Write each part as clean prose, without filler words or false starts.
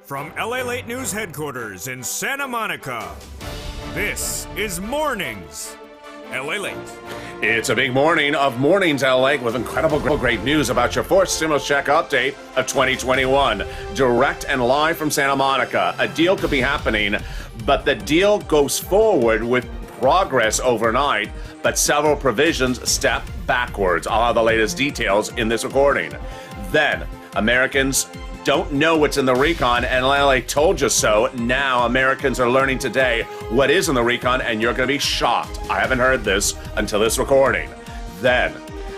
From LALATE News headquarters in Santa Monica, this is Mornings LALATE. It's a big morning of Mornings LA with incredible great news about your fourth stimulus check update of 2021. Direct and live from Santa Monica. A deal could be happening, but the deal goes forward with progress overnight, but several provisions step backwards. I'll have the latest details in this recording. Then, Americans don't know what's in the recon, and LA told you so. Now Americans are learning today what is in the recon, and you're going to be shocked. I haven't heard this until this recording. Then,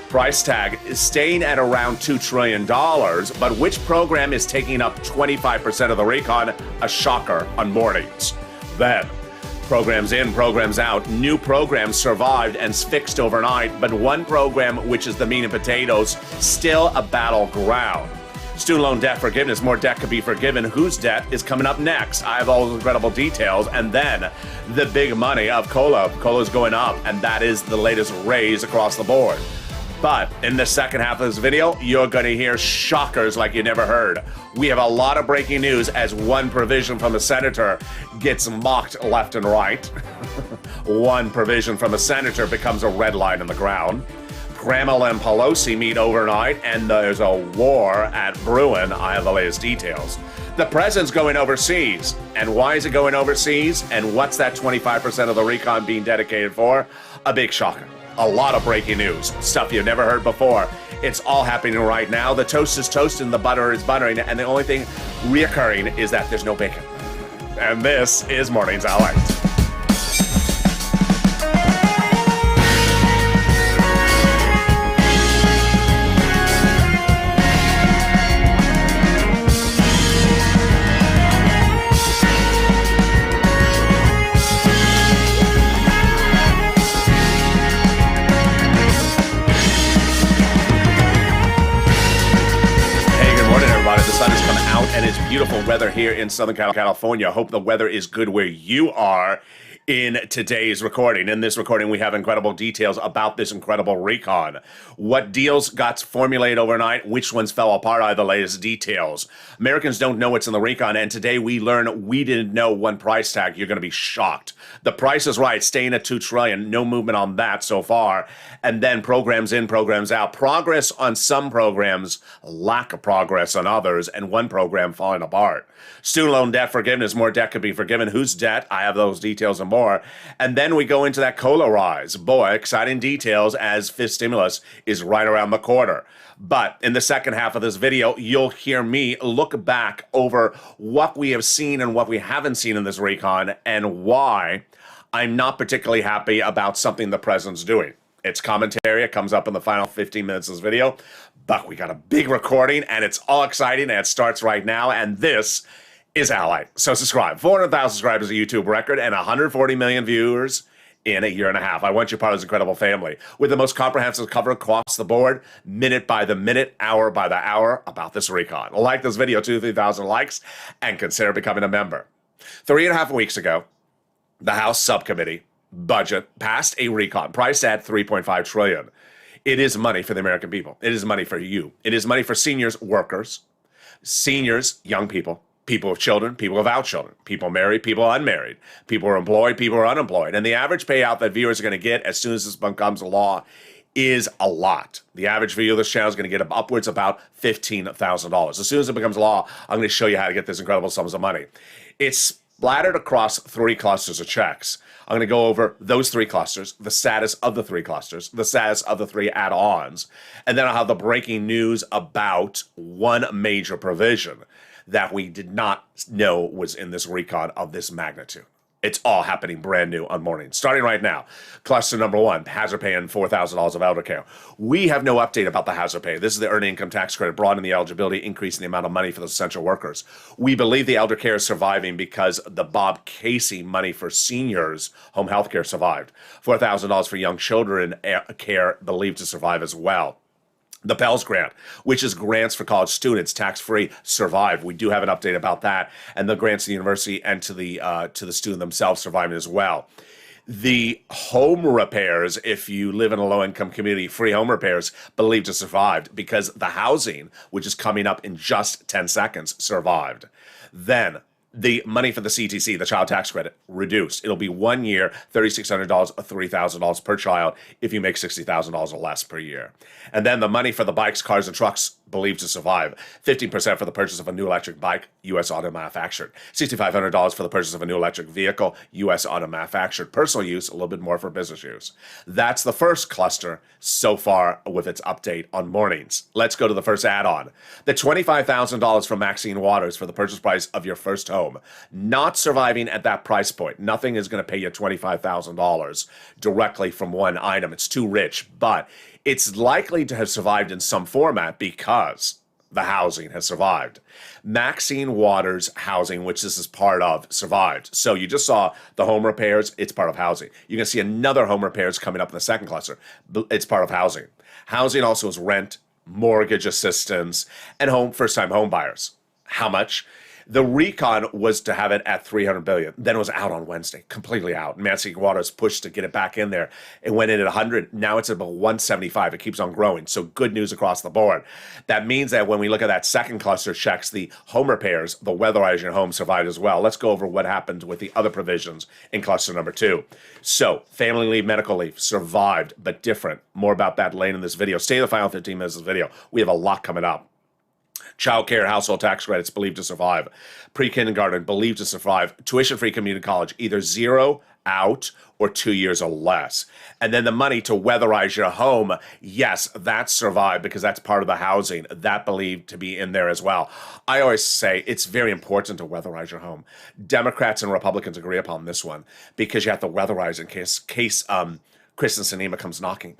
price tag is staying at around $2 trillion, but which program is taking up 25% of the recon? A shocker on mornings. Then, programs in, programs out. New programs survived and fixed overnight, but one program, which is the meat and potatoes, still a battleground. Student loan debt forgiveness, more debt could be forgiven. Whose debt is coming up next? I have all those incredible details. And then the big money of COLA. COLA's going up, and that is the latest raise across the board. But in the second half of this video, you're going to hear shockers like you never heard. We have a lot of breaking news as one provision from a senator gets mocked left and right. One provision from a senator becomes a red line in the ground. Kremlin and Pelosi meet overnight, and there's a war at Bruin. I have the latest details. The president's going overseas. And why is it going overseas? And what's that 25% of the recon being dedicated for? A big shocker. A lot of breaking news. Stuff you've never heard before. It's all happening right now. The toast is toasting, the butter is buttering, and the only thing reoccurring is that there's no bacon. And this is Mornings LA. And it's beautiful weather here in Southern California. I hope the weather is good where you are in today's recording. In this recording, we have incredible details about this incredible recon. What deals got formulated overnight, which ones fell apart are the latest details. Americans don't know what's in the recon, and today we learn we didn't know one price tag. You're going to be shocked. The price is right, staying at $2 trillion. No movement on that so far. And then programs in, programs out. Progress on some programs, lack of progress on others, and one program falling apart. Student loan debt forgiveness, more debt could be forgiven. Whose debt? I have those details and more. And then we go into that COLA rise. Boy, exciting details as fifth stimulus is right around the corner. But in the second half of this video, you'll hear me look back over what we have seen and what we haven't seen in this recon and why I'm not particularly happy about something the president's doing. It's commentary. It comes up in the final 15 minutes of this video. But we got a big recording, and it's all exciting, and it starts right now. And this is LA. So subscribe. 400,000 subscribers, a YouTube record, and 140 million viewers in a year and a half. I want you part of this incredible family with the most comprehensive cover across the board, minute by the minute, hour by the hour about this recon. Like this video, 2,000 to 3,000 likes, and consider becoming a member. 3.5 weeks ago, the House Subcommittee budget passed a recon priced at $3.5 trillion. It is money for the American people. It is money for you. It is money for seniors, workers, seniors, young people, people with children, people without children, people married, people unmarried, people who are employed, people who are unemployed. And the average payout that viewers are going to get as soon as this becomes a law is a lot. The average viewer of this channel is going to get upwards about $15,000. As soon as it becomes law, I'm going to show you how to get this incredible sums of money. It's splattered across 3 clusters of checks. I'm going to go over those 3 clusters, the status of the 3 clusters, the status of the 3 add-ons, and then I'll have the breaking news about one major provision that we did not know was in this recon of this magnitude. It's all happening brand new on morning. Starting right now, cluster number 1, hazard pay and $4,000 of elder care. We have no update about the hazard pay. This is the earned income tax credit, broadening the eligibility, increasing the amount of money for those essential workers. We believe the elder care is surviving because the Bob Casey money for seniors, home health care survived. $4,000 for young children care believed to survive as well. The Pell Grant, which is grants for college students, tax-free, survived. We do have an update about that, and the grants to the university and to the student themselves surviving as well. The home repairs, if you live in a low-income community, free home repairs believed to survived because the housing, which is coming up in just 10 seconds, survived. Then the money for the CTC, the child tax credit, reduced. It'll be 1 year, $3,600 or $3,000 per child if you make $60,000 or less per year. And then the money for the bikes, cars, and trucks believed to survive. 15% for the purchase of a new electric bike, U.S. auto manufactured. $6,500 for the purchase of a new electric vehicle, U.S. auto manufactured. Personal use, a little bit more for business use. That's the first cluster so far with its update on mornings. Let's go to the first add-on. The $25,000 from Maxine Waters for the purchase price of your first home. Not surviving at that price point. Nothing is going to pay you $25,000 directly from one item. It's too rich, but it's likely to have survived in some format because the housing has survived. Maxine Waters housing, which this is part of, survived. So you just saw the home repairs, it's part of housing. You're going to see another home repairs coming up in the second cluster. It's part of housing. Housing also is rent, mortgage assistance, and first-time home buyers. How much? The recon was to have it at $300 billion. Then it was out on Wednesday, completely out. Maxine Waters pushed to get it back in there. It went in at 100. Now it's about 175. It keeps on growing. So good news across the board. That means that when we look at that second cluster checks, the home repairs, the weatherizing your home survived as well. Let's go over what happened with the other provisions in cluster number 2. So family leave, medical leave survived, but different. More about that later in this video. Stay the final 15 minutes of the video. We have a lot coming up. Child care, household tax credits believed to survive. Pre-kindergarten believed to survive. Tuition-free community college, either 0 out or 2 years or less. And then the money to weatherize your home, yes, that survived because that's part of the housing. That believed to be in there as well. I always say it's very important to weatherize your home. Democrats and Republicans agree upon this one because you have to weatherize in case Kristen Sinema comes knocking.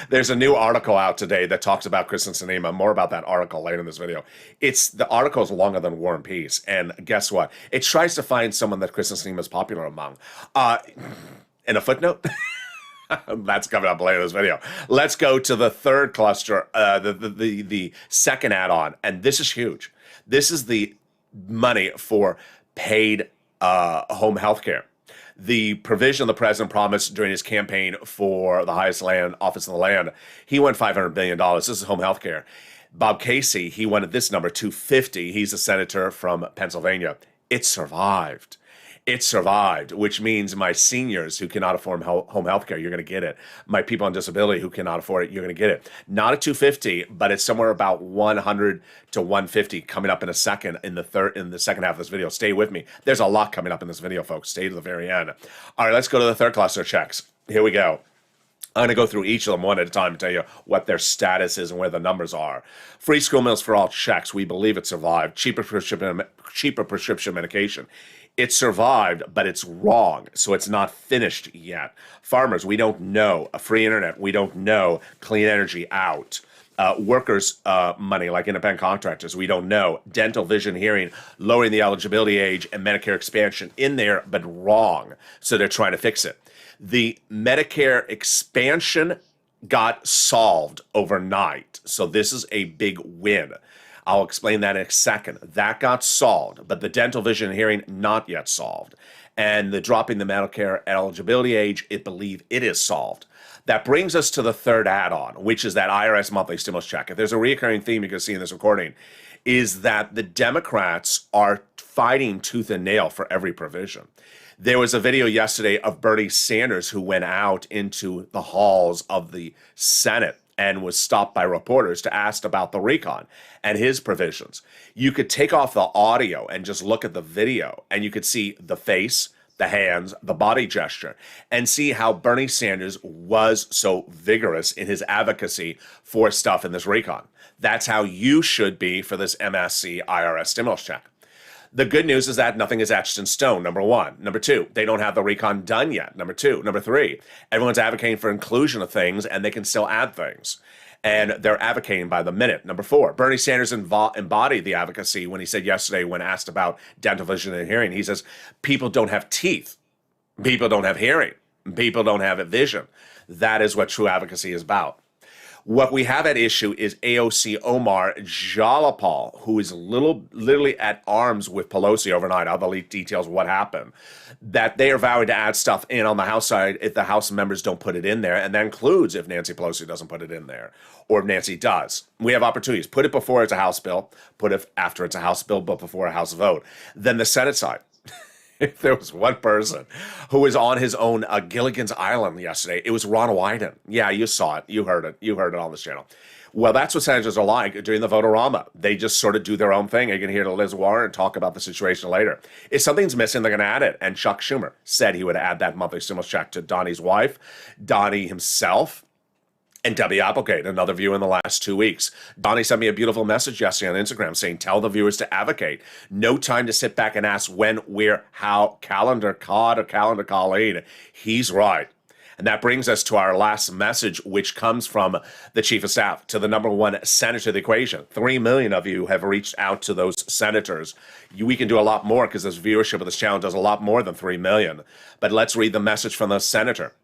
There's a new article out today that talks about Kristen Sinema. More about that article later in this video. The article is longer than War and Peace, and guess what? It tries to find someone that Kristen Sinema is popular among. In a footnote, that's coming up later in this video. Let's go to the third cluster, the second add-on, and this is huge. This is the money for paid home health care. The provision the president promised during his campaign for the highest office in the land, he won $500 billion. This is home health care. Bob Casey, he wanted this number, 250. He's a senator from Pennsylvania. It survived. It survived, which means my seniors who cannot afford home health care, you're going to get it. My people on disability who cannot afford it, you're going to get it. Not at 250, but it's somewhere about 100 to 150 coming up in a second in the second half of this video. Stay with me. There's a lot coming up in this video, folks. Stay to the very end. All right, let's go to the third cluster checks. Here we go. I'm going to go through each of them one at a time and tell you what their status is and where the numbers are. Free school meals for all checks. We believe it survived. Cheaper prescription medication. It survived, but it's wrong, so it's not finished yet. Farmers, we don't know. A free internet, we don't know. Clean energy, out. Workers' money, like independent contractors, we don't know. Dental, vision, hearing, lowering the eligibility age, and Medicare expansion in there, but wrong, so they're trying to fix it. The Medicare expansion got solved overnight, so this is a big win. I'll explain that in a second. That got solved, but the dental, vision, and hearing, not yet solved. And the dropping the Medicare eligibility age, it believe it is solved. That brings us to the third add-on, which is that IRS monthly stimulus check. If there's a recurring theme you can see in this recording, is that the Democrats are fighting tooth and nail for every provision. There was a video yesterday of Bernie Sanders who went out into the halls of the Senate and was stopped by reporters to ask about the recon and his provisions. You could take off the audio and just look at the video, and you could see the face, the hands, the body gesture, and see how Bernie Sanders was so vigorous in his advocacy for stuff in this recon. That's how you should be for this MSC IRS stimulus check. The good news is that nothing is etched in stone, number one. Number two, they don't have the recon done yet, number two. Number three, everyone's advocating for inclusion of things, and they can still add things. And they're advocating by the minute. Number four, Bernie Sanders embodied the advocacy when he said yesterday when asked about dental, vision, and hearing. He says, people don't have teeth. People don't have hearing. People don't have vision. That is what true advocacy is about. What we have at issue is AOC Omar Jalapal, who is literally at arms with Pelosi overnight. I'll leak details of what happened. That they are vowing to add stuff in on the House side if the House members don't put it in there, and that includes if Nancy Pelosi doesn't put it in there, or if Nancy does. We have opportunities. Put it before it's a House bill, put it after it's a House bill, but before a House vote. Then the Senate side. If there was one person who was on his own Gilligan's Island yesterday, it was Ron Wyden. Yeah, you saw it. You heard it. You heard it on this channel. Well, that's what senators are like during the vote-a-rama. They just sort of do their own thing. You're going to hear Liz Warren talk about the situation later. If something's missing, they're going to add it. And Chuck Schumer said he would add that monthly stimulus check to Donnie's wife, Donnie himself, and Debbie Applegate, another viewer in the last 2 weeks. Donnie sent me a beautiful message yesterday on Instagram saying, tell the viewers to advocate. No time to sit back and ask when, where, how, calendar Cod or calendar Colleen. He's right. And that brings us to our last message, which comes from the Chief of Staff to the number one senator of the equation. 3 million of you have reached out to those senators. We can do a lot more because this viewership of this channel does a lot more than 3 million. But let's read the message from the senator.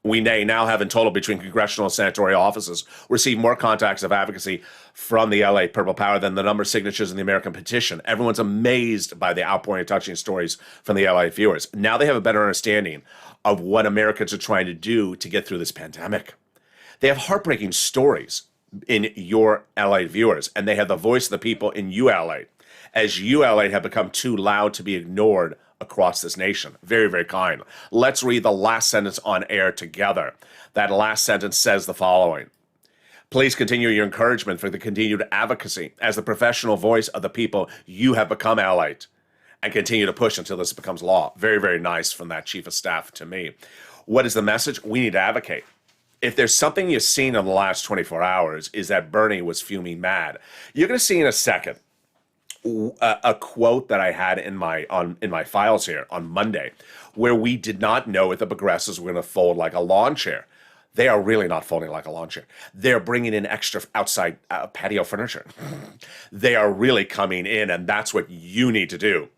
We now have in total between congressional and senatorial offices received more contacts of advocacy from the LA Purple Power than the number of signatures in the American petition. Everyone's amazed by the outpouring of touching stories from the LA viewers. Now they have a better understanding of what Americans are trying to do to get through this pandemic. They have heartbreaking stories in your LA viewers, and they have the voice of the people in ULA, as ULA have become too loud to be ignored across this nation. Very, very kind. Let's read the last sentence on air together. That last sentence says the following. Please continue your encouragement for the continued advocacy as the professional voice of the people you have become, LALATE, and continue to push until this becomes law. Very, very nice from that Chief of Staff to me. What is the message? We need to advocate. If there's something you've seen in the last 24 hours is that Bernie was fuming mad. You're going to see in a second a quote that I had in my files here on Monday, where we did not know if the progressives were going to fold like a lawn chair. They are really not folding like a lawn chair. They're bringing in extra outside patio furniture. They are really coming in, and that's what you need to do.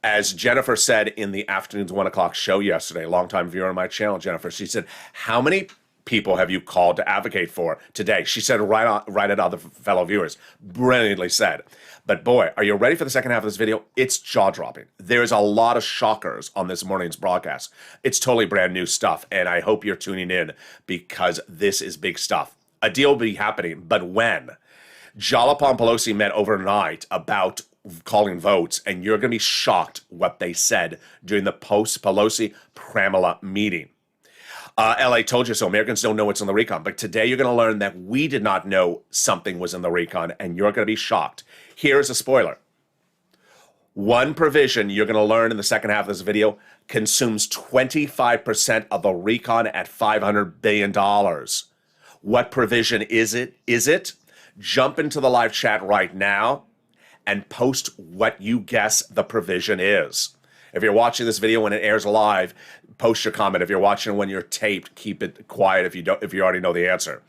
As Jennifer said in the afternoon's 1 o'clock show yesterday, longtime viewer on my channel, Jennifer, she said, how many people have you called to advocate for today? She said right at other fellow viewers. Brilliantly said. But boy, are you ready for the second half of this video? It's jaw-dropping. There's a lot of shockers on this morning's broadcast. It's totally brand new stuff, and I hope you're tuning in because this is big stuff. A deal will be happening, but when? Jalapal and Pelosi met overnight about calling votes, and you're going to be shocked what they said during the post-Pelosi-Pramila meeting. LA told you so. Americans don't know what's in the recon. But today you're going to learn that we did not know something was in the recon, and you're going to be shocked. Here's a spoiler. One provision you're going to learn in the second half of this video consumes 25% of the recon at $500 billion. What provision is it? Jump into the live chat right now and post what you guess the provision is. If you're watching this video when it airs live, post your comment. If you're watching when you're taped, keep it quiet if you already know the answer.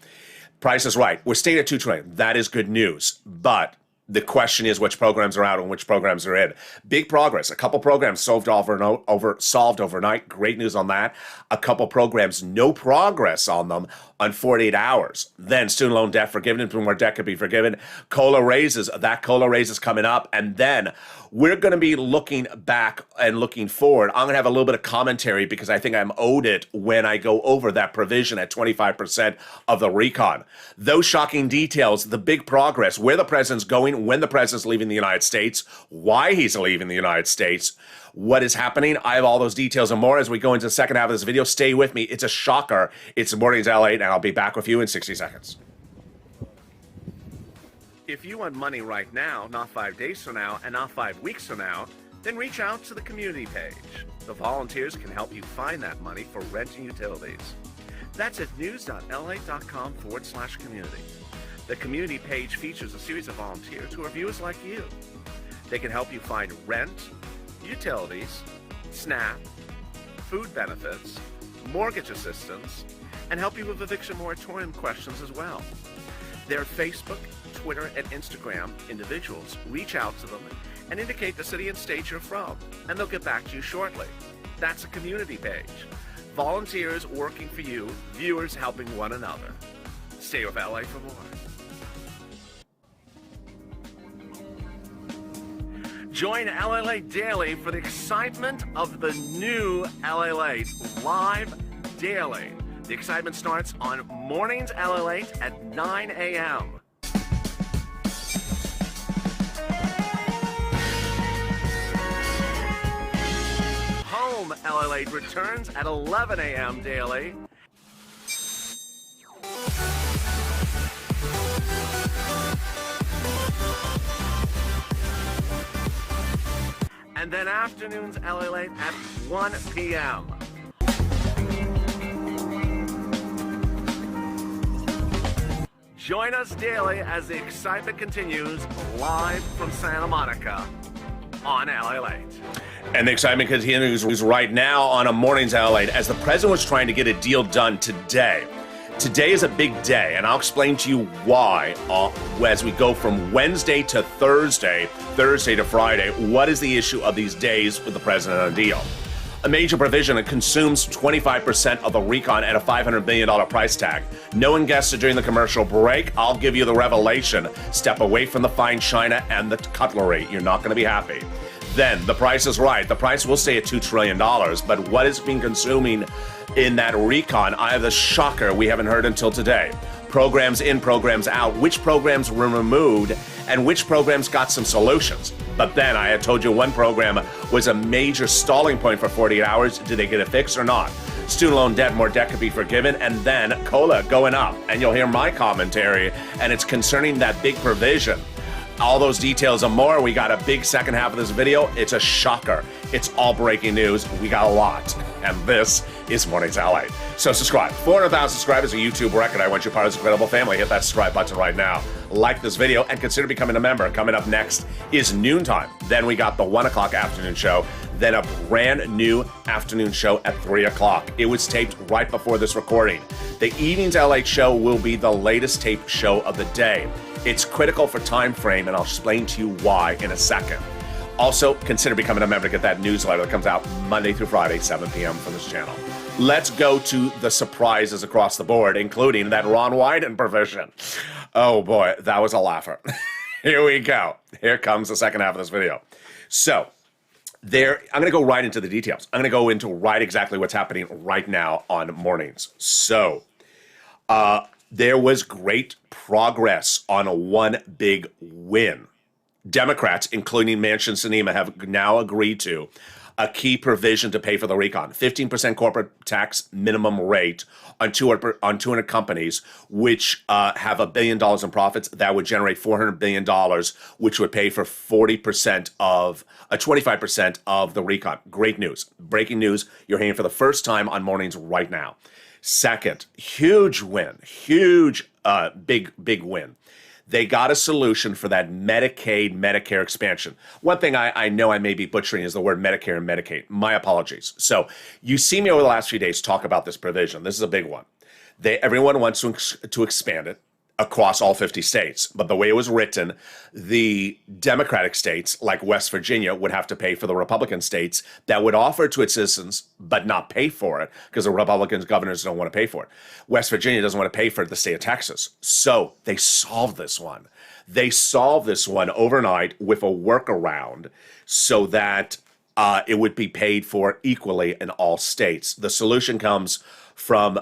Price is right. We're staying at $2 trillion. That is good news. But the question is which programs are out and which programs are in. Big progress. A couple programs solved overnight. Great news on that. A couple programs, no progress on them on 48 hours. Then student loan debt forgiveness, when more debt could be forgiven. COLA raises. That COLA raise is coming up. And then we're going to be looking back and looking forward. I'm going to have a little bit of commentary because I think I'm owed it when I go over that provision at 25% of the recon. Those shocking details, the big progress, where the president's going, when the president's leaving the United States, why he's leaving the United States, what is happening. I have all those details and more as we go into the second half of this video. Stay with me. It's a shocker. It's Mornings LA, and I'll be back with you in 60 seconds. If you want money right now, not 5 days from now, and not 5 weeks from now, then reach out to the community page. The volunteers can help you find that money for rent and utilities. That's at news.la.com/community. The community page features a series of volunteers who are viewers like you. They can help you find rent, utilities, SNAP, food benefits, mortgage assistance, and help you with eviction moratorium questions as well. Their Facebook, Twitter, and Instagram individuals reach out to them and indicate the city and state you're from, and they'll get back to you shortly. That's a community page. Volunteers working for you, viewers helping one another. Stay with LA for more. Join LALATE Daily for the excitement of the new LALATE live daily. The excitement starts on Mornings LALATE at 9 a.m. Home LALATE returns at 11 a.m. daily. And then afternoons LALATE at 1 p.m. Join us daily as the excitement continues live from Santa Monica on LALATE. And the excitement continues right now on a Mornings LALATE as the president was trying to get a deal done today. Today is a big day, and I'll explain to you why as we go from Wednesday to Thursday, Thursday to Friday. What is the issue of these days with the president on a deal? A major provision that consumes 25% of the recon at a $500 billion price tag. No one guessed it during the commercial break. I'll give you the revelation. Step away from the fine china and the cutlery. You're not going to be happy. Then, the price is right. The price will stay at $2 trillion, but what is being consuming in that recon? I have the shocker we haven't heard until today. Programs in, programs out. Which programs were removed and which programs got some solutions? But then I had told you one program was a major stalling point for 48 hours. Did they get it fixed or not? Student loan debt, more debt could be forgiven, and then COLA going up. And you'll hear my commentary, and it's concerning that big provision. All those details and more. We got a big second half of this video. It's a shocker. It's all breaking news. We got a lot. And this is Mornings LALATE. So subscribe. 400,000 subscribers, a YouTube record. I want you part of this incredible family. Hit that subscribe button right now. Like this video and consider becoming a member. Coming up next is noontime. Then we got the 1 o'clock afternoon show. Then a brand new afternoon show at 3 o'clock. It was taped right before this recording. The Evenings LALATE show will be the latest taped show of the day. It's critical for time frame, and I'll explain to you why in a second. Also, consider becoming a member to get that newsletter that comes out Monday through Friday, 7 p.m. from this channel. Let's go to the surprises across the board, including that Ron Wyden provision. Oh boy, that was a laugher. Here we go. Here comes the second half of this video. So, I'm going to go right into the details. I'm going to go into right exactly what's happening right now on Mornings. So, there was great progress on one big win. Democrats, including Manchin and Sinema, have now agreed to a key provision to pay for the recon. 15% corporate tax minimum rate on 200 companies, which have $1 billion in profits. That would generate $400 billion, which would pay for 25% of the recon. Great news. Breaking news. You're hearing for the first time on Mornings right now. Second, huge win. Huge, big win. They got a solution for that Medicaid, Medicare expansion. One thing I know I may be butchering is the word Medicare and Medicaid. My apologies. So you see me over the last few days talk about this provision. This is a big one. Everyone wants to expand it across all 50 states. But the way it was written, the Democratic states, like West Virginia, would have to pay for the Republican states that would offer it to its citizens, but not pay for it, because the Republican governors don't want to pay for it. West Virginia doesn't want to pay for it, the state of Texas. So they solved this one. They solved this one overnight with a workaround so that it would be paid for equally in all states. The solution comes from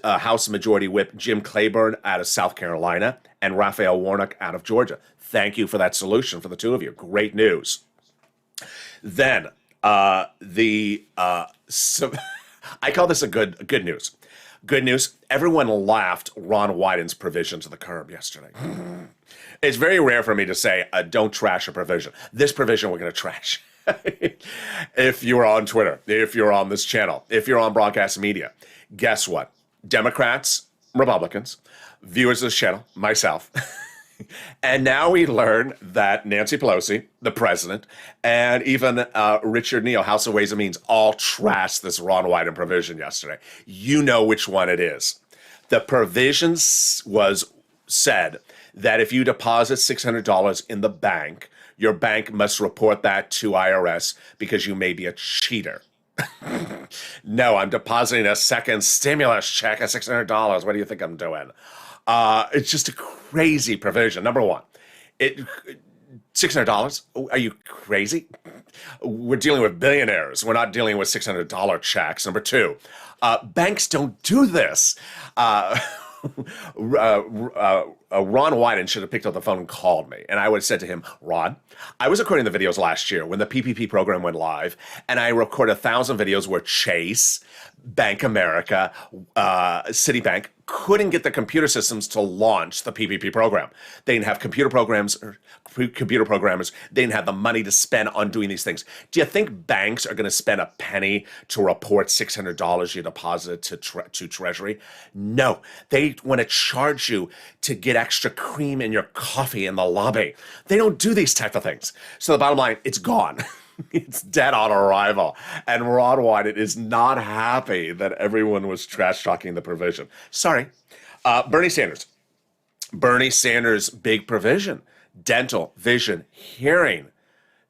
House Majority Whip Jim Clyburn out of South Carolina and Raphael Warnock out of Georgia. Thank you for that solution for the two of you. Great news. Then I call this a good news. Good news. Everyone laughed Ron Wyden's provision to the curb yesterday. It's very rare for me to say, don't trash a provision. This provision we're going to trash. If you're on Twitter, if you're on this channel, if you're on broadcast media, guess what? Democrats, Republicans, viewers of this channel, myself, and now we learn that Nancy Pelosi, the president, and even Richard Neal, House of Ways and Means, all trashed this Ron Wyden provision yesterday. You know which one it is. The provisions was said that if you deposit $600 in the bank, your bank must report that to IRS because you may be a cheater. No, I'm depositing a second stimulus check at $600. What do you think I'm doing? It's just a crazy provision. Number one, it $600. Are you crazy? We're dealing with billionaires. We're not dealing with $600 checks. Number two, banks don't do this. Ron Wyden should have picked up the phone and called me. And I would have said to him, Ron, I was recording the videos last year when the PPP program went live, and I recorded 1,000 videos where Chase, Bank America, Citibank couldn't get the computer systems to launch the PPP program. They didn't have computer programmers. They didn't have the money to spend on doing these things. Do you think banks are going to spend a penny to report $600 you deposited to Treasury? No. They want to charge you to get extra cream in your coffee in the lobby. They don't do these type of things. So the bottom line, it's gone. It's dead on arrival. And Ron Wyden is not happy that everyone was trash talking the provision. Sorry. Bernie Sanders. Bernie Sanders' big provision. Dental, vision, hearing.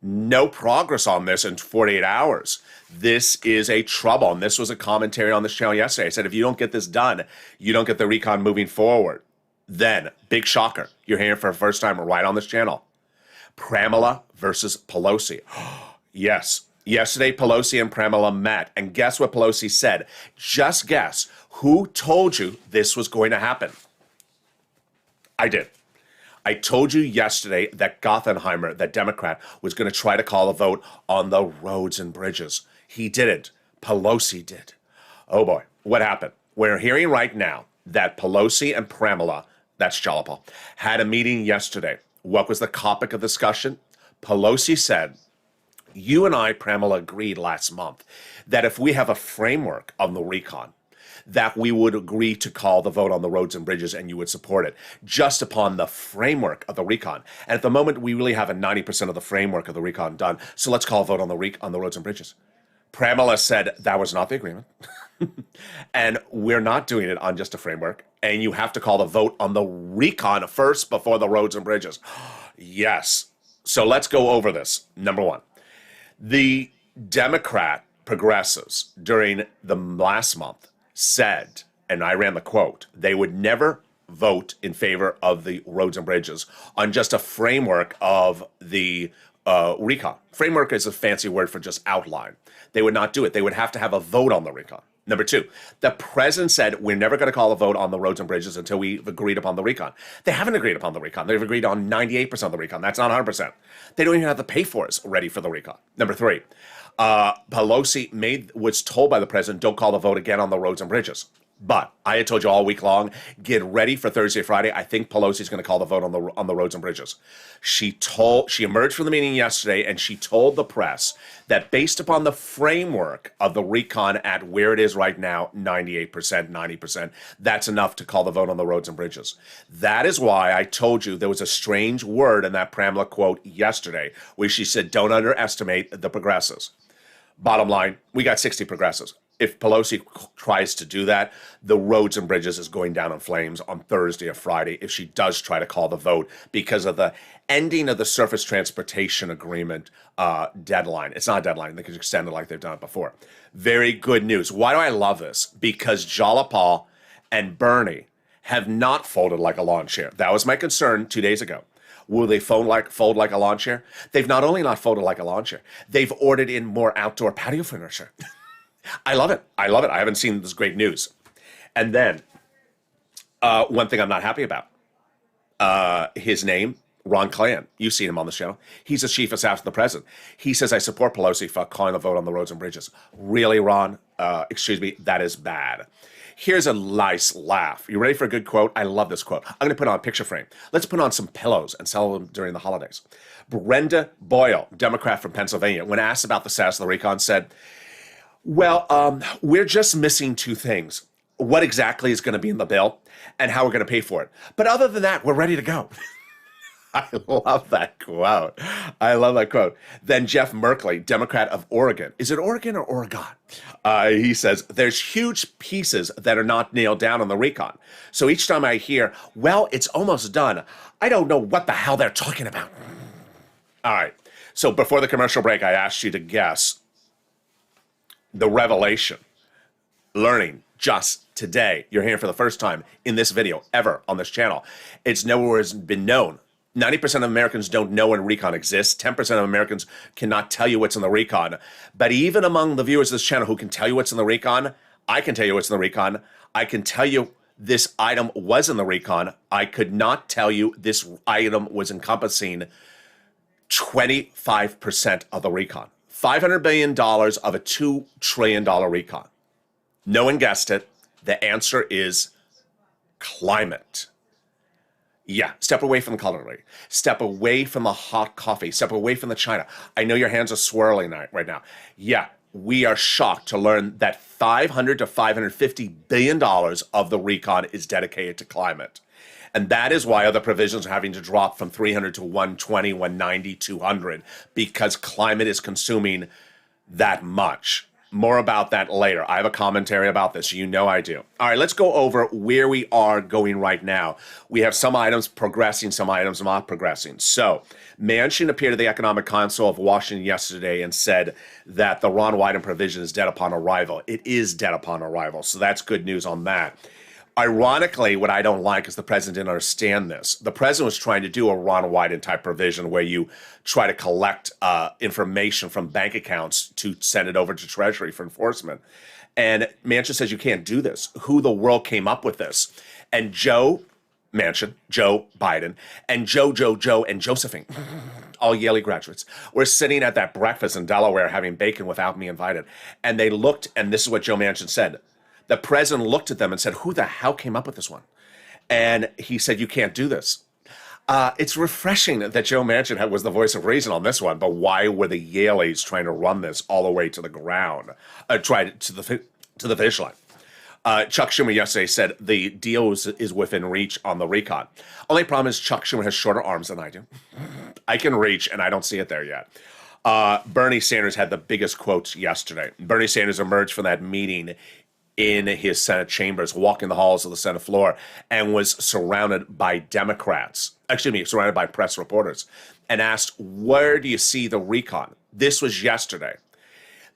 No progress on this in 48 hours. This is a trouble. And this was a commentary on this channel yesterday. I said, if you don't get this done, you don't get the recon moving forward. Then, big shocker. You're hearing for the first time right on this channel. Pramila versus Pelosi. Yes. Yesterday, Pelosi and Pramila met. And guess what Pelosi said? Just guess. Who told you this was going to happen? I did. I told you yesterday that Gothenheimer, that Democrat, was going to try to call a vote on the roads and bridges. He didn't. Pelosi did. Oh boy. What happened? We're hearing right now that Pelosi and Pramila, that's Jalapal, had a meeting yesterday. What was the topic of discussion? Pelosi said, you and I, Pramila, agreed last month that if we have a framework on the recon, that we would agree to call the vote on the roads and bridges and you would support it just upon the framework of the recon. And at the moment, we really have a 90% of the framework of the recon done. So let's call a vote on the roads and bridges. Pramila said that was not the agreement. And we're not doing it on just a framework. And you have to call the vote on the recon first before the roads and bridges. Yes. So let's go over this. Number one, the Democrat progressives during the last month said, and I ran the quote, they would never vote in favor of the roads and bridges on just a framework of the recon. Framework is a fancy word for just outline. They would not do it. They would have to have a vote on the recon. Number two, the president said, we're never going to call a vote on the roads and bridges until we've agreed upon the recon. They haven't agreed upon the recon. They've agreed on 98% of the recon. That's not 100%. They don't even have the pay for it ready for the recon. Number three, Pelosi was told by the president, don't call the vote again on the roads and bridges. But I had told you all week long, get ready for Thursday, Friday. I think Pelosi's going to call the vote on the roads and bridges. She emerged from the meeting yesterday and she told the press that based upon the framework of the recon at where it is right now, 98%, 90%, that's enough to call the vote on the roads and bridges. That is why I told you there was a strange word in that Pramila quote yesterday where she said, don't underestimate the progressives. Bottom line, we got 60 progressives. If Pelosi tries to do that, the roads and bridges is going down in flames on Thursday or Friday if she does try to call the vote because of the ending of the surface transportation agreement deadline. It's not a deadline. They can extend it like they've done it before. Very good news. Why do I love this? Because Jalapal and Bernie have not folded like a lawn chair. That was my concern 2 days ago. Will they fold like a lawn chair? They've not only not folded like a lawn chair, they've ordered in more outdoor patio furniture. I love it. I love it. I haven't seen this great news. And then one thing I'm not happy about, his name, Ron Klain. You've seen him on the show. He's the chief of staff to the president. He says, I support Pelosi for calling the vote on the roads and bridges. Really, Ron? Excuse me, that is bad. Here's a nice laugh. You ready for a good quote? I love this quote. I'm going to put on a picture frame. Let's put on some pillows and sell them during the holidays. Brenda Boyle, Democrat from Pennsylvania, when asked about the status of the recon, said, well, we're just missing two things. What exactly is going to be in the bill and how we're going to pay for it. But other than that, we're ready to go. I love that quote. I love that quote. Then Jeff Merkley, Democrat of Oregon. Is it Oregon or Oregon? He says, there's huge pieces that are not nailed down on the recon. So each time I hear, well, it's almost done, I don't know what the hell they're talking about. All right. So before the commercial break, I asked you to guess the revelation, learning just today. You're hearing for the first time in this video ever on this channel. It's nowhere has been known. 90% of Americans don't know when recon exists. 10% of Americans cannot tell you what's in the recon. But even among the viewers of this channel who can tell you what's in the recon, I can tell you what's in the recon. I can tell you this item was in the recon. I could not tell you this item was encompassing 25% of the recon. $500 billion of a $2 trillion recon. No one guessed it. The answer is climate. Yeah, step away from the culinary. Step away from the hot coffee. Step away from the China. I know your hands are swirling right now. Yeah, we are shocked to learn that $500 to $550 billion of the recon is dedicated to climate. And that is why other provisions are having to drop from 300 to 120, 190, 200, because climate is consuming that much. More about that later. I have a commentary about this. You know I do. All right, let's go over where we are going right now. We have some items progressing, some items not progressing. So, Manchin appeared at the Economic Council of Washington yesterday and said that the Ron Wyden provision is dead upon arrival. It is dead upon arrival, so that's good news on that. Ironically, what I don't like is the president didn't understand this. The president was trying to do a Ron Wyden type provision where you try to collect information from bank accounts to send it over to Treasury for enforcement. And Manchin says you can't do this. Who the world came up with this? And Joe Biden, and Joe, and Josephine, all Yale graduates, were sitting at that breakfast in Delaware having bacon without me invited. And they looked, and this is what Joe Manchin said. The president looked at them and said, who the hell came up with this one? And he said, you can't do this. It's refreshing that Joe Manchin was the voice of reason on this one, but why were the Yaleys trying to run this all the way to the ground, to the finish line? Chuck Schumer yesterday said the deal is within reach on the recon. Only problem is Chuck Schumer has shorter arms than I do. I can reach, and I don't see it there yet. Bernie Sanders had the biggest quotes yesterday. Bernie Sanders emerged from that meeting in his Senate chambers, walking the halls of the Senate floor, and was surrounded by surrounded by press reporters, and asked, where do you see the recon? This was yesterday.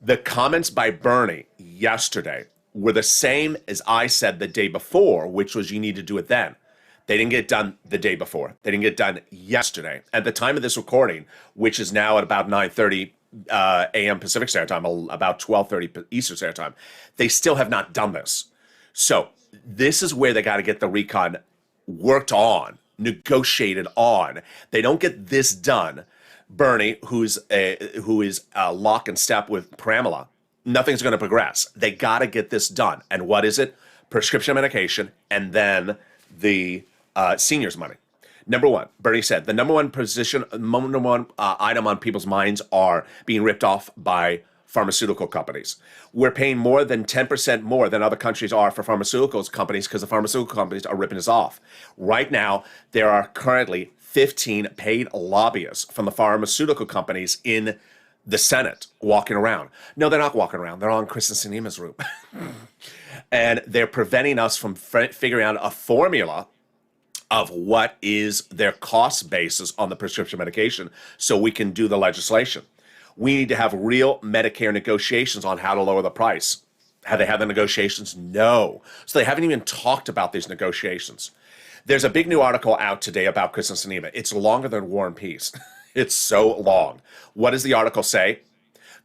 The comments by Bernie yesterday were the same as I said the day before, which was you need to do it then. They didn't get done the day before. They didn't get done yesterday. At the time of this recording, which is now at about 9:30 a.m. Pacific Standard Time, about 12:30 Eastern Standard Time, they still have not done this. So this is where they got to get the recon worked on, negotiated on. They don't get this done. Bernie, who is lock and step with Pramila, nothing's going to progress. They got to get this done. And what is it? Prescription medication, and then the seniors money. Number one, Bernie said, the number one item on people's minds are being ripped off by pharmaceutical companies. We're paying more than 10% more than other countries are for pharmaceuticals companies because the pharmaceutical companies are ripping us off. Right now, there are currently 15 paid lobbyists from the pharmaceutical companies in the Senate walking around. No, they're not walking around. They're on Kristen Sinema's room. And they're preventing us from figuring out a formula of what is their cost basis on the prescription medication so we can do the legislation. We need to have real Medicare negotiations on how to lower the price. Have they had the negotiations? No. So they haven't even talked about these negotiations. There's a big new article out today about Kristen Sinema. It's longer than War and Peace. It's so long. What does the article say?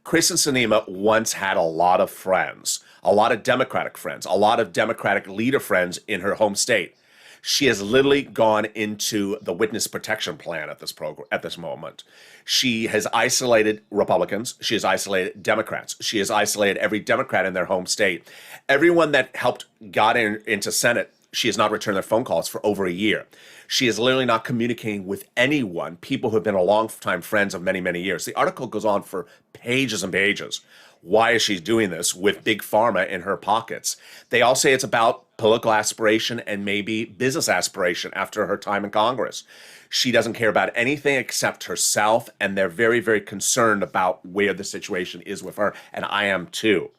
Kristen Sinema once had a lot of friends, a lot of Democratic friends, a lot of Democratic leader friends in her home state. She has literally gone into the witness protection plan at this moment. She has isolated Republicans. She has isolated Democrats. She has isolated every Democrat in their home state. Everyone that helped got into Senate, she has not returned their phone calls for over a year. She is literally not communicating with anyone, people who have been a long-time friends of many, many years. The article goes on for pages and pages. Why is she doing this with Big Pharma in her pockets? They all say it's about political aspiration and maybe business aspiration after her time in Congress. She doesn't care about anything except herself, and they're very, very concerned about where the situation is with her, and I am too.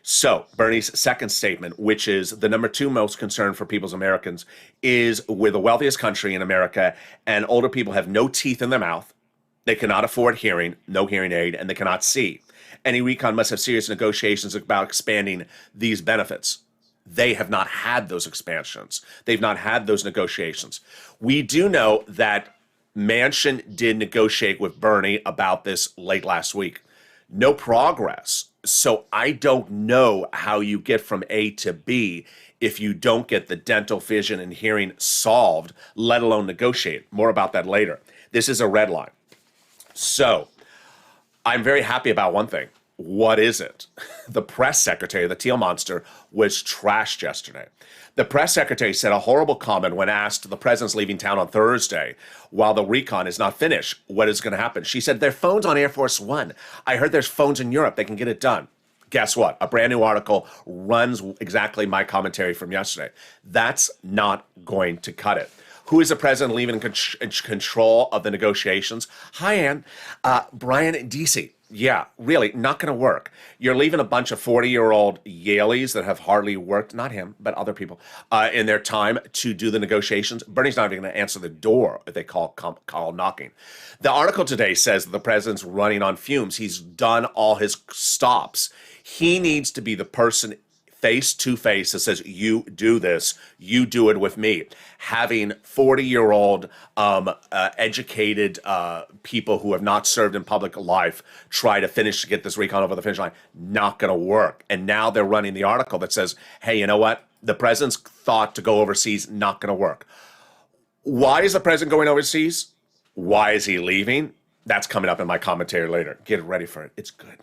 So Bernie's second statement, which is the number two most concern for people's Americans, is we're the wealthiest country in America, and older people have no teeth in their mouth. They cannot afford hearing, no hearing aid, and they cannot see. Any recon must have serious negotiations about expanding these benefits. They have not had those expansions. They've not had those negotiations. We do know that Manchin did negotiate with Bernie about this late last week. No progress. So I don't know how you get from A to B if you don't get the dental, vision, and hearing solved, let alone negotiate. More about that later. This is a red line. So I'm very happy about one thing. What is it? The press secretary, the Teal Monster, was trashed yesterday. The press secretary said a horrible comment when asked the president's leaving town on Thursday while the recon is not finished. What is going to happen? She said, their phones on Air Force One. I heard there's phones in Europe. They can get it done. Guess what? A brand new article runs exactly my commentary from yesterday. That's not going to cut it. Who is the president leaving in control of the negotiations? Hi, Ann. Brian Deasy. Yeah, really, not going to work. You're leaving a bunch of 40-year-old Yaleys that have hardly worked, not him, but other people, in their time to do the negotiations. Bernie's not even going to answer the door if they call knocking. The article today says that the president's running on fumes. He's done all his stops. He needs to be the person face to face that says, you do this, you do it with me. Having 40-year-old educated people who have not served in public life try to get this recon over the finish line, not going to work. And now they're running the article that says, hey, you know what? The president's thought to go overseas, not going to work. Why is the president going overseas? Why is he leaving? That's coming up in my commentary later. Get ready for it. It's good.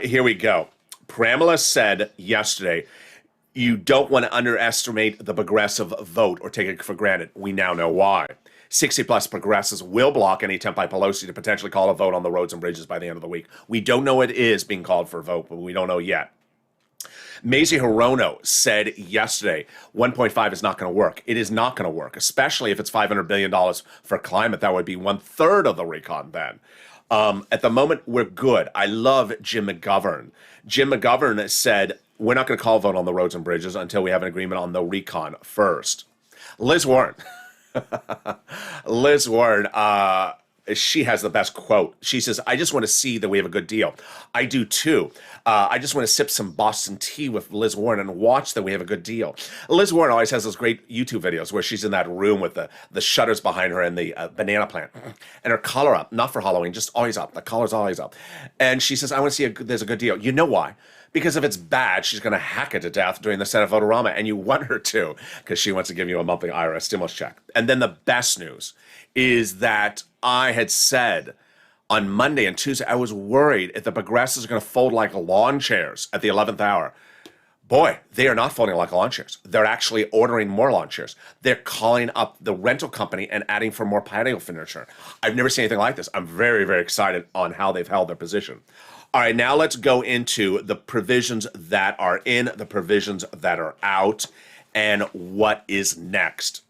Here we go. Pramila said yesterday, you don't want to underestimate the progressive vote or take it for granted. We now know why. 60-plus progressives will block any attempt by Pelosi to potentially call a vote on the roads and bridges by the end of the week. We don't know it is being called for a vote, but we don't know yet. Mazie Hirono said yesterday, 1.5 is not going to work. It is not going to work, especially if it's $500 billion for climate. That would be 1/3 of the recon then. At the moment, we're good. I love Jim McGovern. Jim McGovern said, we're not going to call a vote on the roads and bridges until we have an agreement on the recon first. Liz Warren. Liz Warren, she has the best quote. She says, I just want to see that we have a good deal. I do too. I just want to sip some Boston tea with Liz Warren and watch that we have a good deal. Liz Warren always has those great YouTube videos where she's in that room with the shutters behind her and the banana plant and her collar up, not for Halloween, just always up. The collar's always up. And she says, I want to see there's a good deal. You know why? Because if it's bad, she's going to hack it to death during the Senate vote-a-rama, and you want her to because she wants to give you a monthly IRS stimulus check. And then the best news is that I had said on Monday and Tuesday, I was worried if the progressives are going to fold like lawn chairs at the 11th hour. Boy, they are not folding like lawn chairs. They're actually ordering more lawn chairs. They're calling up the rental company and adding for more patio furniture. I've never seen anything like this. I'm very, very excited on how they've held their position. All right, now let's go into the provisions that are in, the provisions that are out, and what is next.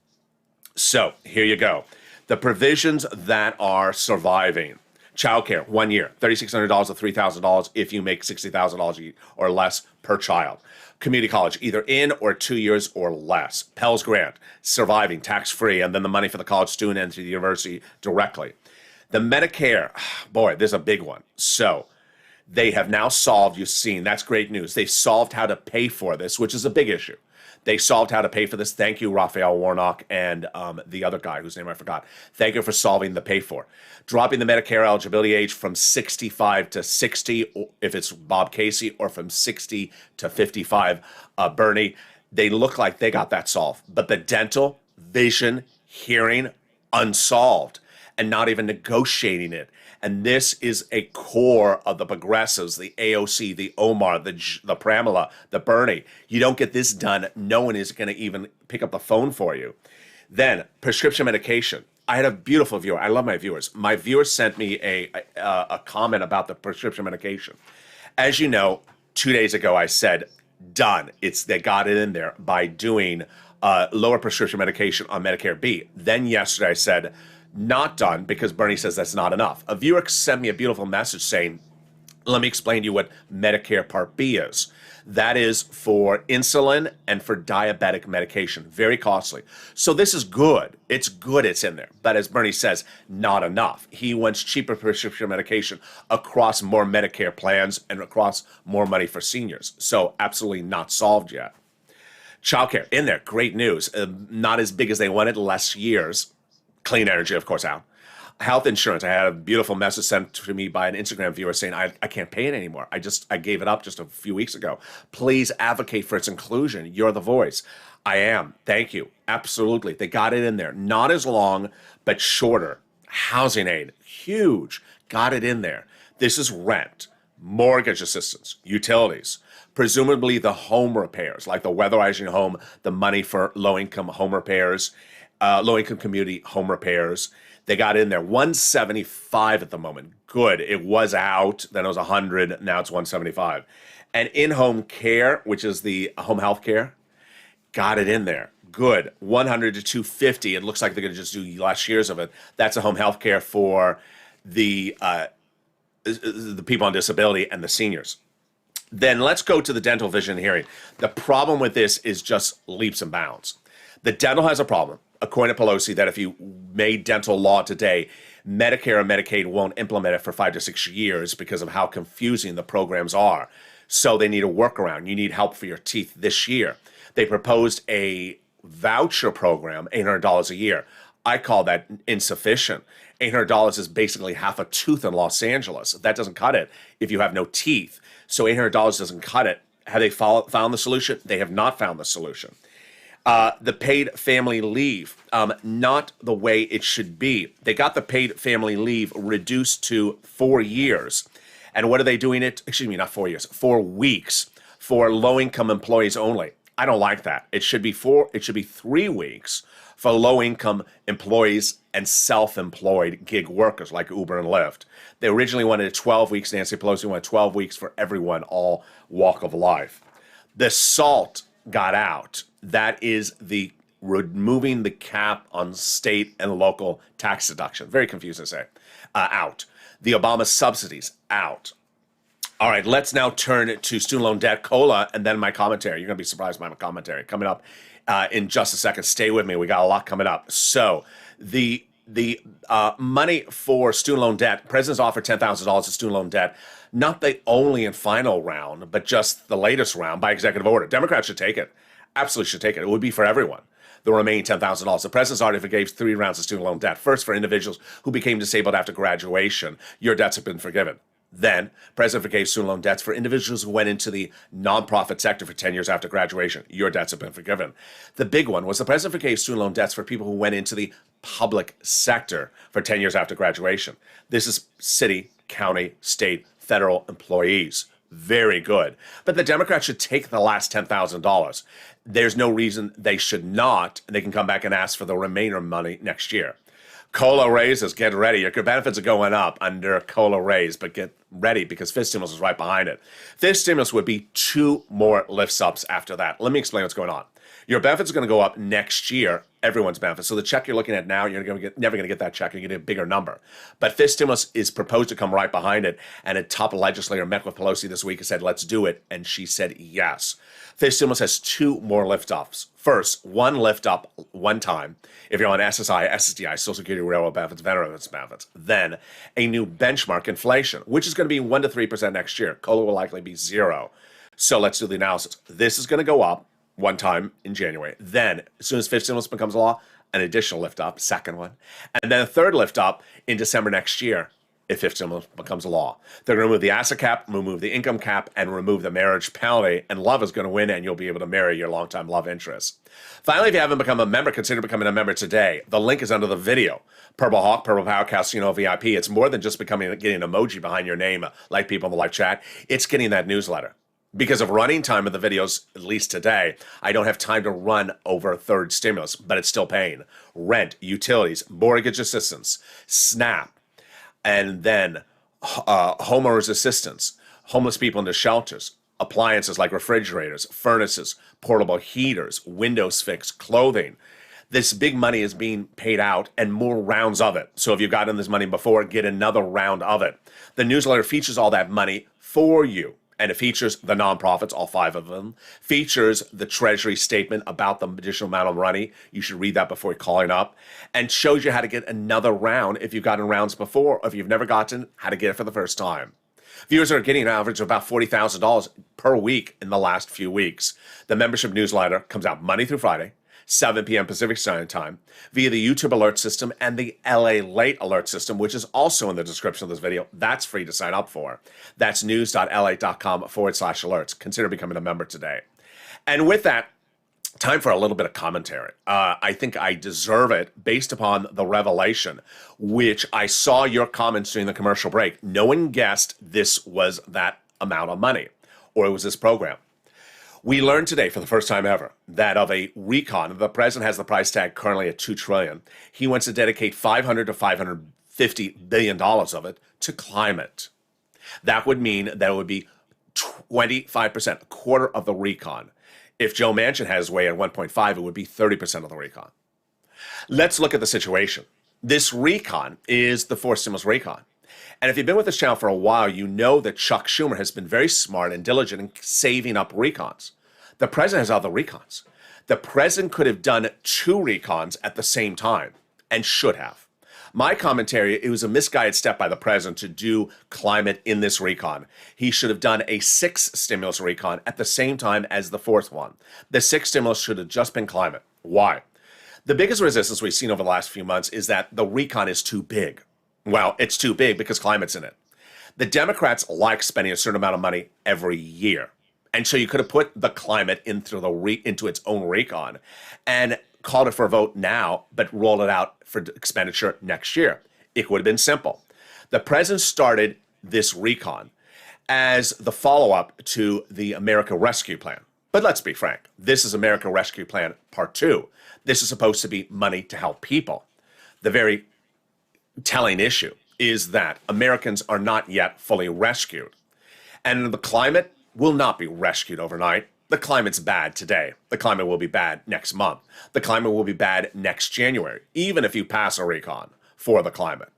So here you go. The provisions that are surviving. Childcare, 1 year, $3,600 to $3,000 if you make $60,000 or less per child. Community college, either in or 2 years or less. Pell's Grant, surviving, tax-free, and then the money for the college student and to the university directly. The Medicare, boy, there's a big one. So they have now solved, you've seen, that's great news. They've solved how to pay for this, which is a big issue. They solved how to pay for this. Thank you, Raphael Warnock and the other guy whose name I forgot. Thank you for solving the pay for. Dropping the Medicare eligibility age from 65 to 60, if it's Bob Casey, or from 60 to 55, Bernie. They look like they got that solved. But the dental, vision, hearing, unsolved, and not even negotiating it. And this is a core of the progressives, the AOC, the Omar, the Pramila, the Bernie. You don't get this done, no one is going to even pick up the phone for you. Then, prescription medication. I had a beautiful viewer. I love my viewers. My viewer sent me a comment about the prescription medication. As you know, 2 days ago I said, done. They got it in there by doing lower prescription medication on Medicare B. Then yesterday I said, not done, because Bernie says that's not enough. A viewer sent me a beautiful message saying, let me explain to you what Medicare Part B is. That is for insulin and for diabetic medication. Very costly. So this is good. It's good it's in there. But as Bernie says, not enough. He wants cheaper prescription medication across more Medicare plans and across more money for seniors. So absolutely not solved yet. Childcare in there, great news. Not as big as they wanted, less years. Clean energy, of course, out. Health insurance. I had a beautiful message sent to me by an Instagram viewer saying, I can't pay it anymore. I gave it up just a few weeks ago. Please advocate for its inclusion. You're the voice. I am. Thank you. Absolutely. They got it in there. Not as long, but shorter. Housing aid. Huge. Got it in there. This is rent, mortgage assistance, utilities, presumably the home repairs, like the weatherizing home, the money for low-income home repairs, low-income community home repairs. They got in there 175 at the moment. Good. It was out. Then it was 100. Now it's 175. And in-home care, which is the home health care, got it in there. Good. 100 to 250. It looks like they're going to just do less years of it. That's a home health care for the people on disability and the seniors. Then let's go to the dental, vision, and hearing. The problem with this is just leaps and bounds. The dental has a problem, according to Pelosi, that if you made dental law today, Medicare and Medicaid won't implement it for 5 to 6 years because of how confusing the programs are. So they need a workaround. You need help for your teeth this year. They proposed a voucher program, $800 a year. I call that insufficient. $800 is basically half a tooth in Los Angeles. That doesn't cut it if you have no teeth. So $800 doesn't cut it. Have they found the solution? They have not found the solution. The paid family leave, not the way it should be. They got the paid family leave reduced to 4 years. And what are they doing it? Excuse me, not 4 years, 4 weeks for low-income employees only. I don't like that. It should be 3 weeks for low-income employees and self-employed gig workers like Uber and Lyft. They originally wanted 12 weeks. Nancy Pelosi wanted 12 weeks for everyone, all walk of life. The SALT got out. That is the removing the cap on state and local tax deduction. Very confusing to say. Out. The Obama subsidies, out. All right, let's now turn to student loan debt, COLA, and then my commentary. You're going to be surprised by my commentary coming up in just a second. Stay with me. We got a lot coming up. So the money for student loan debt, president's offered $10,000 of student loan debt, not the only and final round, but just the latest round by executive order. Democrats should take it. Absolutely should take it. It would be for everyone. The remaining $10,000. The president's already forgave 3 rounds of student loan debt. First, for individuals who became disabled after graduation. Your debts have been forgiven. Then, president forgave student loan debts for individuals who went into the nonprofit sector for 10 years after graduation. Your debts have been forgiven. The big one was the president forgave student loan debts for people who went into the public sector for 10 years after graduation. This is city, county, state, federal employees. Very good. But the Democrats should take the last $10,000. There's no reason they should not. They can come back and ask for the remainder money next year. COLA raises, get ready. Your benefits are going up under COLA raise, but get ready because fifth stimulus is right behind it. Fifth stimulus would be 2 more lifts ups after that. Let me explain what's going on. Your benefits are going to go up next year, everyone's benefits. So the never going to get that check. You're going to get a bigger number. But fifth stimulus is proposed to come right behind it. And a top legislator met with Pelosi this week and said, let's do it. And she said yes. Fifth stimulus has 2 more lift-ups. First, 1 lift-up one time if you're on SSI, SSDI, Social Security, Railroad benefits, veterans benefits. Then a new benchmark inflation, which is going to be 1 to 3% next year. COLA will likely be 0. So let's do the analysis. This is going to go up one time in January. Then, as soon as fifth stimulus becomes law, an additional lift-up, second one. And then a third lift-up in December next year. If fifth stimulus becomes a law, they're going to remove the asset cap, remove the income cap, and remove the marriage penalty, and love is going to win, and you'll be able to marry your longtime love interest. Finally, if you haven't become a member, consider becoming a member today. The link is under the video. Purple Hawk, Purple Power Casino VIP. It's more than just getting an emoji behind your name, like people in the live chat. It's getting that newsletter. Because of running time of the videos, at least today, I don't have time to run over a third stimulus, but it's still paying. Rent, utilities, mortgage assistance, SNAP, and then homeowners assistance, homeless people into shelters, appliances like refrigerators, furnaces, portable heaters, windows fixed, clothing. This big money is being paid out and more rounds of it. So if you've gotten this money before, get another round of it. The newsletter features all that money for you. And it features the nonprofits, all 5 of them, features the Treasury statement about the additional amount of money. You should read that before calling up, and shows you how to get another round if you've gotten rounds before, or if you've never gotten, how to get it for the first time. Viewers are getting an average of about $40,000 per week in the last few weeks. The membership newsletter comes out Monday through Friday, 7 p.m. Pacific Standard Time, via the YouTube alert system and the LALATE alert system, which is also in the description of this video. That's free to sign up for. That's news.la.com/alerts. Consider becoming a member today. And with that, time for a little bit of commentary. I think I deserve it based upon the revelation, which I saw your comments during the commercial break. No one guessed this was that amount of money, or it was this program. We learned today for the first time ever that of a recon, the president has the price tag currently at $2 trillion. He wants to dedicate $500 to $550 billion of it to climate. That would mean that it would be 25%, a quarter of the recon. If Joe Manchin has his way at 1.5, it would be 30% of the recon. Let's look at the situation. This recon is the fourth stimulus recon. And if you've been with this channel for a while, you know that Chuck Schumer has been very smart and diligent in saving up recons. The president has other recons. The president could have done 2 recons at the same time and should have. My commentary, it was a misguided step by the president to do climate in this recon. He should have done a 6th stimulus recon at the same time as the 4th one. The 6th stimulus should have just been climate. Why? The biggest resistance we've seen over the last few months is that the recon is too big. Well, it's too big because climate's in it. The Democrats like spending a certain amount of money every year. And so you could have put the climate into its own recon and called it for a vote now, but rolled it out for expenditure next year. It would have been simple. The president started this recon as the follow-up to the America Rescue Plan. But let's be frank, this is America Rescue Plan Part 2. This is supposed to be money to help people. The very telling issue is that Americans are not yet fully rescued. And the climate will not be rescued overnight. The climate's bad today. The climate will be bad next month. The climate will be bad next January, even if you pass a recon for the climate.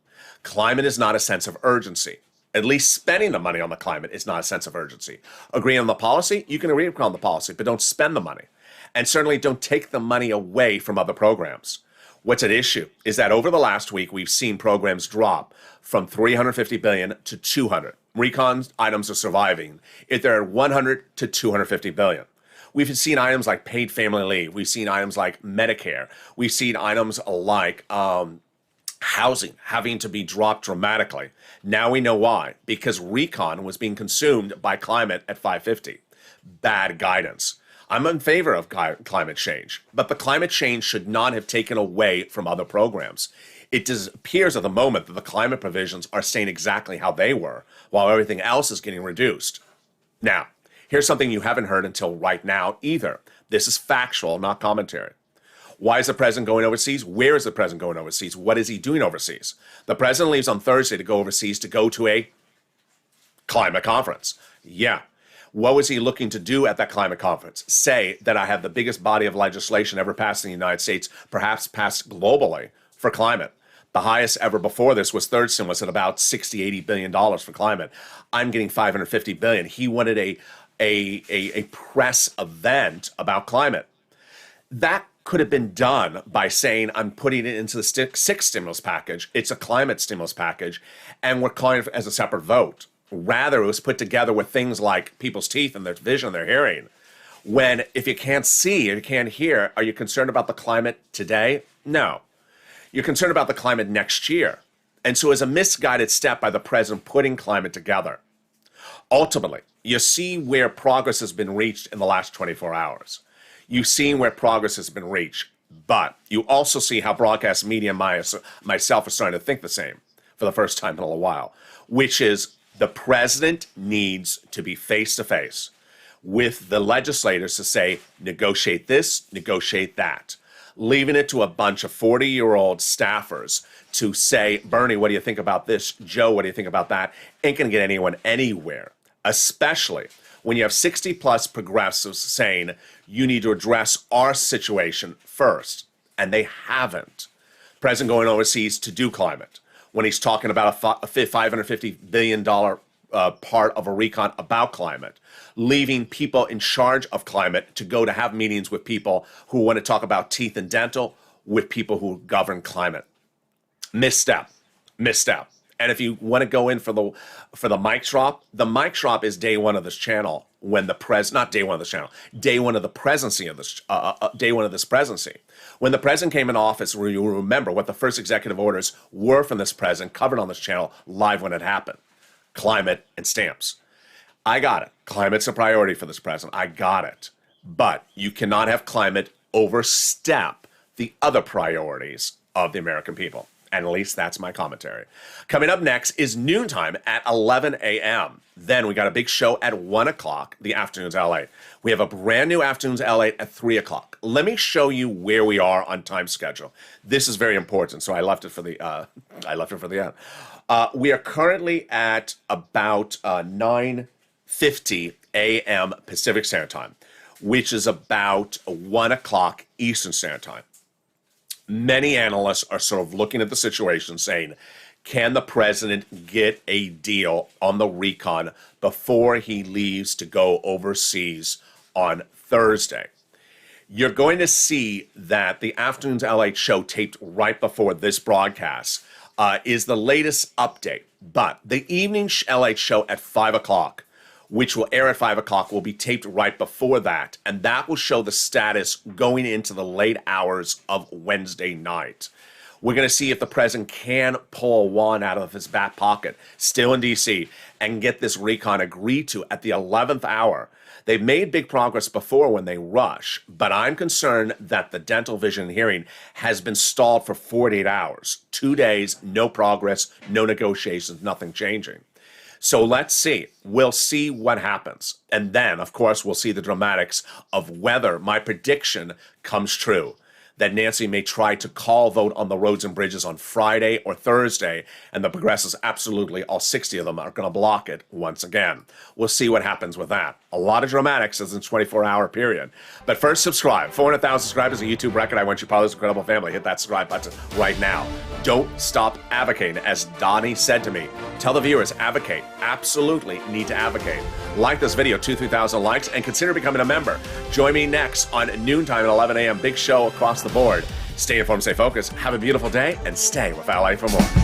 Climate is not a sense of urgency. At least spending the money on the climate is not a sense of urgency. Agree on the policy? You can agree on the policy, but don't spend the money. And certainly don't take the money away from other programs. What's at issue is that over the last week, we've seen programs drop from $350 billion to $200. Recon items are surviving if they're at $100 to $250 billion. We've seen items like paid family leave. We've seen items like Medicare. We've seen items like housing having to be dropped dramatically. Now we know why. Because recon was being consumed by climate at $550. Bad guidance. I'm in favor of climate change, but the climate change should not have taken away from other programs. It appears at the moment that the climate provisions are staying exactly how they were, while everything else is getting reduced. Now, here's something you haven't heard until right now either. This is factual, not commentary. Why is the president going overseas? Where is the president going overseas? What is he doing overseas? The president leaves on Thursday to go overseas to go to a climate conference. Yeah. What was he looking to do at that climate conference? Say that I have the biggest body of legislation ever passed in the United States, perhaps passed globally, for climate. The highest ever before this was third stimulus at about $60-80 billion for climate. I'm getting $550 billion. He wanted a press event about climate. That could have been done by saying, I'm putting it into the 6th stimulus package. It's a climate stimulus package, and we're calling it as a separate vote. Rather, it was put together with things like people's teeth and their vision, their hearing. When, if you can't see, if you can't hear, are you concerned about the climate today? No. You're concerned about the climate next year. And so it's a misguided step by the president putting climate together. Ultimately, you see where progress has been reached in the last 24 hours. You've seen where progress has been reached. But you also see how broadcast media and myself are starting to think the same for the first time in a little while, which is the president needs to be face-to-face with the legislators to say, negotiate this, negotiate that. Leaving it to a bunch of 40-year-old staffers to say, Bernie, what do you think about this? Joe, what do you think about that? Ain't going to get anyone anywhere, especially when you have 60-plus progressives saying, you need to address our situation first. And they haven't. President going overseas to do climate, when he's talking about a $550 billion part of a recon about climate, leaving people in charge of climate to go to have meetings with people who want to talk about teeth and dental with people who govern climate. Misstep. And if you want to go in for the mic drop is day one of this channel when not day one of this channel, day one of the presidency of this day one of this presidency. When the president came in office, you'll remember what the first executive orders were from this president, covered on this channel live when it happened: climate and stamps. I got it. Climate's a priority for this president. I got it. But you cannot have climate overstep the other priorities of the American people. And at least that's my commentary. Coming up next is noontime at 11 a.m. Then we got a big show at 1 o'clock, the Afternoons LA. We have a brand new Afternoons LA at 3 o'clock. Let me show you where we are on time schedule. This is very important, so I left it for the end. We are currently at about 9:50 a.m. Pacific Standard Time, which is about 1 o'clock Eastern Standard Time. Many analysts are sort of looking at the situation saying, can the president get a deal on the recon before he leaves to go overseas on Thursday? You're going to see that the Afternoons LA show, taped right before this broadcast, is the latest update. But the evening LA show at 5 o'clock, which will air at 5 o'clock, will be taped right before that. And that will show the status going into the late hours of Wednesday night. We're going to see if the president can pull a wand out of his back pocket, still in D.C., and get this recon agreed to at the 11th hour. They've made big progress before when they rush, but I'm concerned that the dental vision hearing has been stalled for 48 hours. 2 days, no progress, no negotiations, nothing changing. So let's see. We'll see what happens. And then, of course, we'll see the dramatics of whether my prediction comes true, that Nancy may try to call vote on the roads and bridges on Friday or Thursday, and the progressives, absolutely all 60 of them, are going to block it once again. We'll see what happens with that. A lot of dramatics in a 24-hour period. But first, subscribe. 400,000 subscribers, a YouTube record. I want you part of this incredible family. Hit that subscribe button right now. Don't stop advocating. As Donnie said to me, tell the viewers, advocate. Absolutely need to advocate. Like this video, 2,000-3,000 likes, and consider becoming a member. Join me next on noontime at 11 a.m. Big show across the board. Stay informed, stay focused. Have a beautiful day, and stay with LA for more.